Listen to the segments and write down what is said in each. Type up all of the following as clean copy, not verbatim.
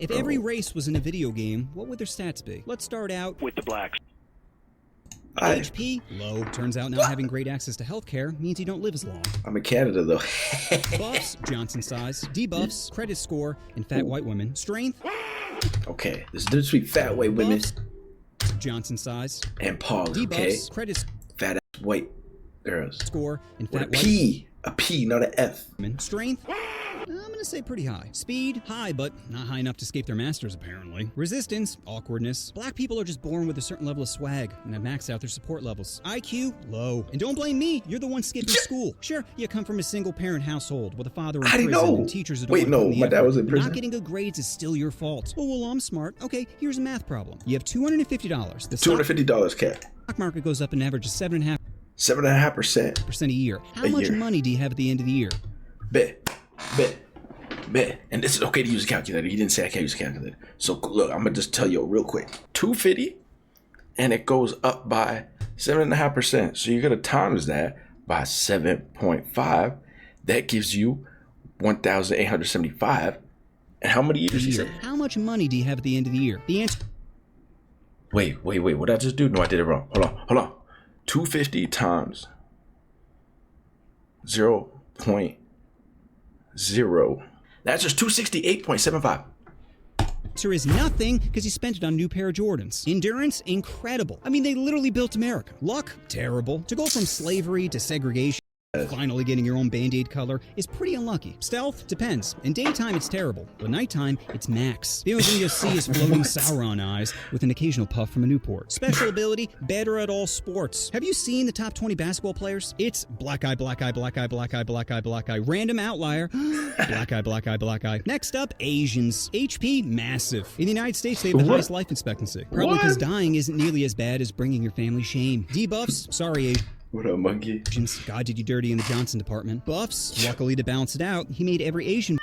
If every race was in a video game, what would their stats be? Let's start out with the blacks. HP, low. Turns out not having great access to healthcare means you don't live as long. I'm in Canada, though. Buffs, Johnson size. Debuffs, credit score, and fat white women. Strength. Okay, there's a difference between fat white women Buffs, Johnson size. and Pog, Debuffs, okay? credit Fat ass white girls. score, and With fat a P. A P, not an F. women. Strength. I'm gonna say pretty high. Speed, high, but not high enough to escape their masters, apparently. Resistance, awkwardness. Black people are just born with a certain level of swag and have maxed out their support levels. IQ, low. And don't blame me, you're the one skipping school. Sure, you come from a single-parent household with a father in How do you prison know? and teachers who don't Wait, want to put no, in the my dad effort. was in prison. Not getting good grades is still your fault. Oh, well, I'm smart. Okay, here's a math problem. You have $250. The $250 cap. stock market goes up an average of 7.5% 7.5%. a year. How A much year. money do you have at the end of the year? Bet. And this is okay to use a calculator. He didn't say I can't use a calculator. So look, I'm gonna just tell you real quick. 250, and it goes up by 7.5%. So you're gonna times that by 7.5. That gives you 1,875. And how many years he said? How much money do you have at the end of the year? The answer. Wait. What did I just do? No, I did it wrong. Hold on. 250 times 0.0. That's just 268.75. Answer is nothing because you spent it on a new pair of Jordans. Endurance, incredible. I mean, they literally built America. Luck, terrible. To go from slavery to segregation, finally getting your own Band-Aid color is pretty unlucky. Stealth, depends. In daytime, it's terrible. But nighttime, it's max. The only thing you'll see is floating Sauron eyes with an occasional puff from a Newport. Special ability, better at all sports. Have you seen the top 20 basketball players? It's black eye, black eye, black eye, black eye, black eye, black eye, random outlier, black eye, black eye, black eye. Next up, Asians. HP, massive. In the United States, they have the highest life expectancy. Probably because dying isn't nearly as bad as bringing your family shame. Debuffs, sorry, Asians. What up, monkey? God did you dirty in the Johnson department. Buffs, luckily to balance it out, he made every Asian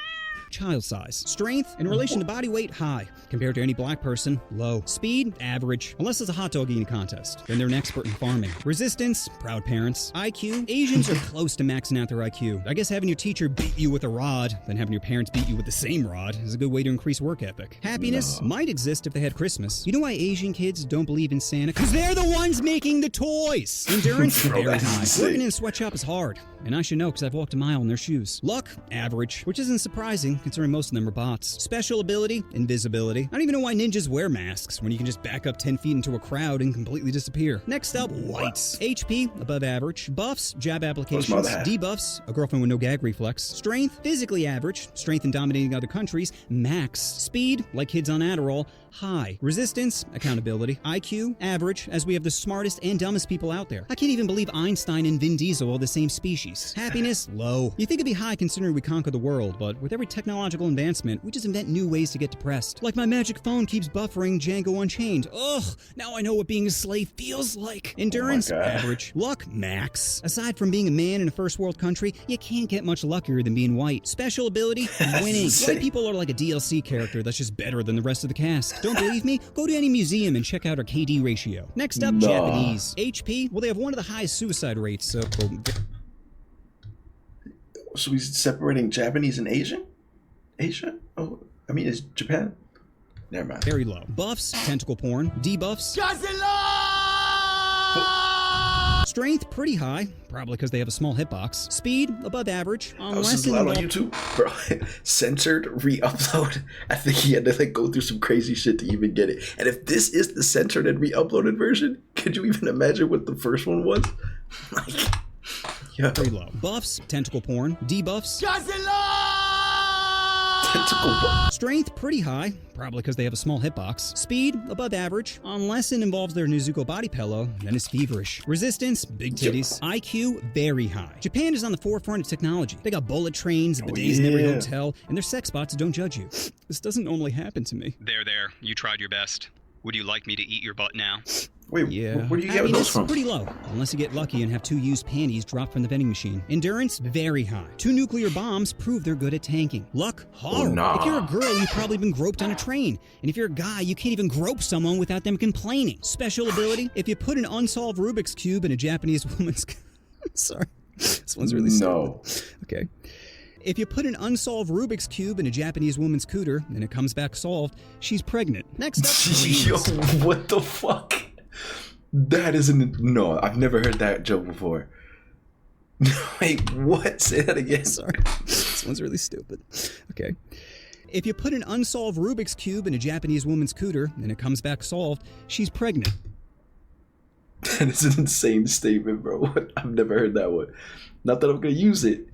child size. Strength, in relation to body weight, high. Compared to any black person, low. Speed, average. Unless it's a hot dog eating contest. Then they're an expert in farming. Resistance, proud parents. IQ, Asians are close to maxing out their IQ. I guess having your teacher beat you with a rod, then having your parents beat you with the same rod, is a good way to increase work ethic. Happiness might exist if they had Christmas. You know why Asian kids don't believe in Santa? Because they're the ones making the toys. Endurance, Bro, very that's high. insane. Working in a sweatshop is hard. And I should know because I've walked a mile in their shoes. Luck, average, which isn't surprising considering most of them are bots. Special ability, invisibility. I don't even know why ninjas wear masks when you can just back up 10 feet into a crowd and completely disappear. Next up, whites. HP, above average. Buffs, jab applications. What's my bad? Debuffs, a girlfriend with no gag reflex. Strength, physically average. Strength in dominating other countries, max. Speed, like kids on Adderall, high. Resistance, accountability. IQ, average, as we have the smartest and dumbest people out there. I can't even believe Einstein and Vin Diesel are the same species. Happiness, low. You think it'd be high considering we conquer the world, but with every technological advancement, we just invent new ways to get depressed. Like my magic phone keeps buffering Django Unchained. Ugh, now I know what being a slave feels like. Endurance, God. average. Luck, max. Aside from being a man in a first world country, you can't get much luckier than being white. Special ability, winning. insane. White people are like a DLC character that's just better than the rest of the cast. Don't believe me? Go to any museum and check out our KD ratio. Next up, Nah. Japanese. HP, well, they have one of the highest suicide rates, so... So he's separating Japanese and Asian? Asia? Oh, I mean, it's Japan. Never mind. very low. Buffs, tentacle porn. Debuffs, strength, pretty high. Probably because they have a small hitbox. Speed, above average. Oh, this Unless is it loud on involves... YouTube, bro. Censored re-upload. I think he had to like go through some crazy shit to even get it. And if this is the censored and re-uploaded version, could you even imagine what the first one was? Like, yeah. Very low. Buffs, tentacle porn. Debuffs, Tentacle ball. strength, pretty high. Probably because they have a small hitbox. Speed, above average. Unless it involves their Nezuko body pillow, then it's feverish. Resistance, big titties. IQ, very high. Japan is on the forefront of technology. They got bullet trains, bidets in every yeah. hotel, and their sex bots don't judge you. This doesn't normally happen to me. There. You tried your best. Would you like me to eat your butt now? Wait, Yeah. where do you get those Happiness, from? pretty low, unless you get lucky and have 2 used panties dropped from the vending machine. Endurance, very high. 2 nuclear bombs prove they're good at tanking. Luck, horrible. nah. If you're a girl, you've probably been groped on a train. And if you're a guy, you can't even grope someone without them complaining. Special ability, if you put an unsolved Rubik's Cube in a Japanese woman's... Sorry. This one's really No. stupid. Okay. If you put an unsolved Rubik's Cube in a Japanese woman's cooter and it comes back solved, she's pregnant. Next up, Yo, Koreans. what the fuck? That isn't. No, I've never heard that joke before. Wait, what? Say that again. Sorry. This one's really stupid. Okay. If you put an unsolved Rubik's Cube in a Japanese woman's cooter and it comes back solved, she's pregnant. That is an insane statement, bro. I've never heard that one. Not that I'm gonna use it,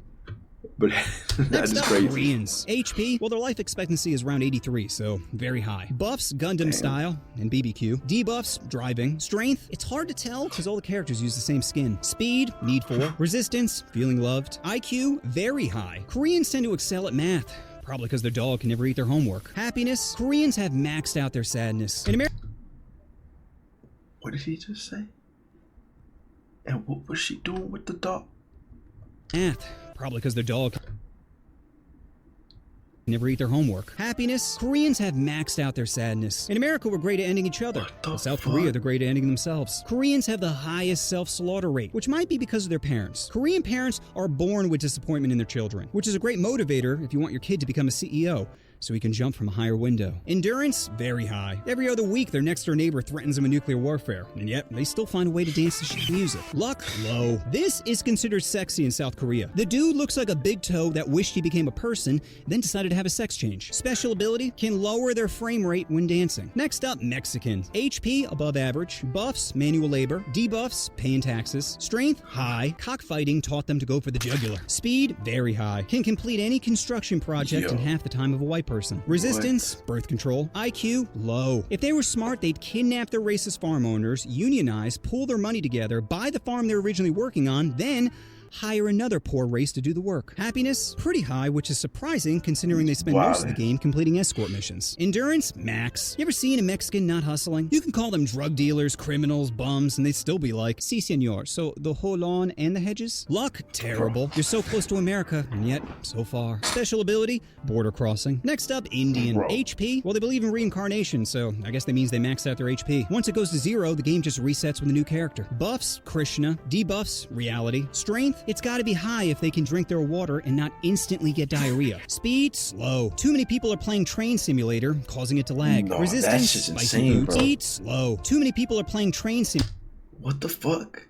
but that Next is up, crazy. Koreans. HP, well, their life expectancy is around 83, so very high. Buffs, Gundam style, and BBQ. Debuffs, driving. Strength, it's hard to tell because all the characters use the same skin. Speed, need for. Resistance, feeling loved. IQ, very high. Koreans tend to excel at math, probably because their dog can never eat their homework. Happiness, Koreans have maxed out their sadness. In America, What did he just say? And what was she doing with the dog? math, probably because their dog never eat their homework. Happiness, Koreans have maxed out their sadness. In America, we're great at ending each other. What the In South fuck? Korea, they're great at ending themselves. Koreans have the highest self-slaughter rate, which might be because of their parents. Korean parents are born with disappointment in their children, which is a great motivator if you want your kid to become a CEO, so he can jump from a higher window. Endurance, very high. Every other week, their next-door neighbor threatens them with nuclear warfare, and yet they still find a way to dance to shit music. Luck, low. This is considered sexy in South Korea. The dude looks like a big toe that wished he became a person, then decided to have a sex change. Special ability, can lower their frame rate when dancing. Next up, Mexican. HP, above average. Buffs, manual labor. Debuffs, paying taxes. Strength, high. Cockfighting taught them to go for the jugular. Speed, very high. Can complete any construction project in half the time of a white person. Resistance, birth control. IQ, low. If they were smart, they'd kidnap their racist farm owners, unionize, pool their money together, buy the farm they're originally working on, then hire another poor race to do the work. Happiness, pretty high, which is surprising considering they spend most of the game completing escort missions. Endurance, max. You ever seen a Mexican not hustling? You can call them drug dealers, criminals, bums, and they'd still be like, si senor, so the whole lawn and the hedges? Luck, terrible. You're so close to America, and yet so far. Special ability, border crossing. Next up, Indian. HP, well, they believe in reincarnation, so I guess that means they maxed out their HP. Once it goes to 0, the game just resets with a new character. Buffs, Krishna. Debuffs, reality. Strength, it's gotta be high if they can drink their water and not instantly get diarrhea. Speed, slow. Too many people are playing Train Simulator, causing it to lag. No, Resistance, that's just spicy insane, foods. bro. Eat slow. Too many people are playing Train What the fuck?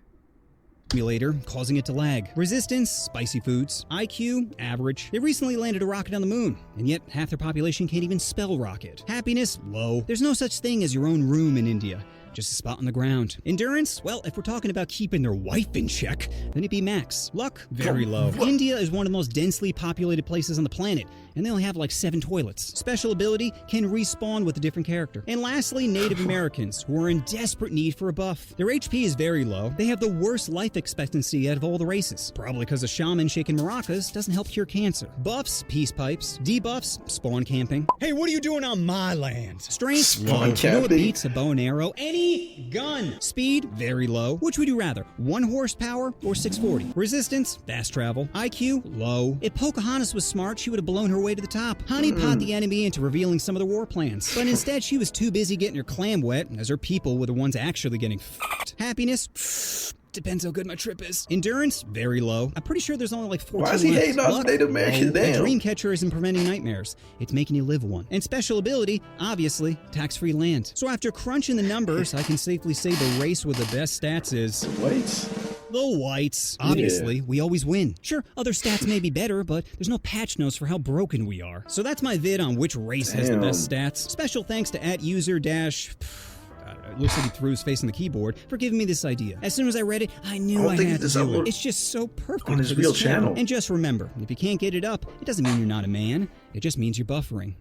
Simulator, causing it to lag. Resistance, spicy foods. IQ, average. They recently landed a rocket on the moon, and yet half their population can't even spell rocket. Happiness, low. There's no such thing as your own room in India. Just a spot on the ground. Endurance? Well, if we're talking about keeping their wife in check, then it'd be max. Luck? Very low. India is one of the most densely populated places on the planet, and they only have like 7 toilets. Special ability, can respawn with a different character. And lastly, Native Americans, who are in desperate need for a buff. Their HP is very low. They have the worst life expectancy out of all the races. Probably because a shaman shaking maracas doesn't help cure cancer. Buffs, peace pipes. Debuffs, spawn camping. Hey, what are you doing on my land? Strength, Spawn low. You know what camping? beats a bow and arrow? Any gun. Speed, very low. Which would you rather, 1 horsepower or 640? Resistance, fast travel. IQ, low. If Pocahontas was smart, she would have blown her way to the top. Honeypot the enemy into revealing some of their war plans. But instead, she was too busy getting her clam wet, as her people were the ones actually getting f***ed. Happiness? Depends how good my trip is. Endurance, very low. I'm pretty sure there's only like 14 Why is he left. hating on Luck, Native Americans? low. The Damn. Dreamcatcher isn't preventing nightmares. It's making you live one. And special ability, obviously, tax-free land. So after crunching the numbers, I can safely say the race with the best stats is Wait. the whites. Obviously, we always win. Sure, other stats may be better, but there's no patch notes for how broken we are. So that's my vid on which race has the best stats. Special thanks to @user dash... It looks like he threw his face on the keyboard for giving me this idea. As soon as I read it, I knew I think had to this do upload it. It's just so perfect on his for this real channel. And just remember, if you can't get it up, it doesn't mean you're not a man. It just means you're buffering.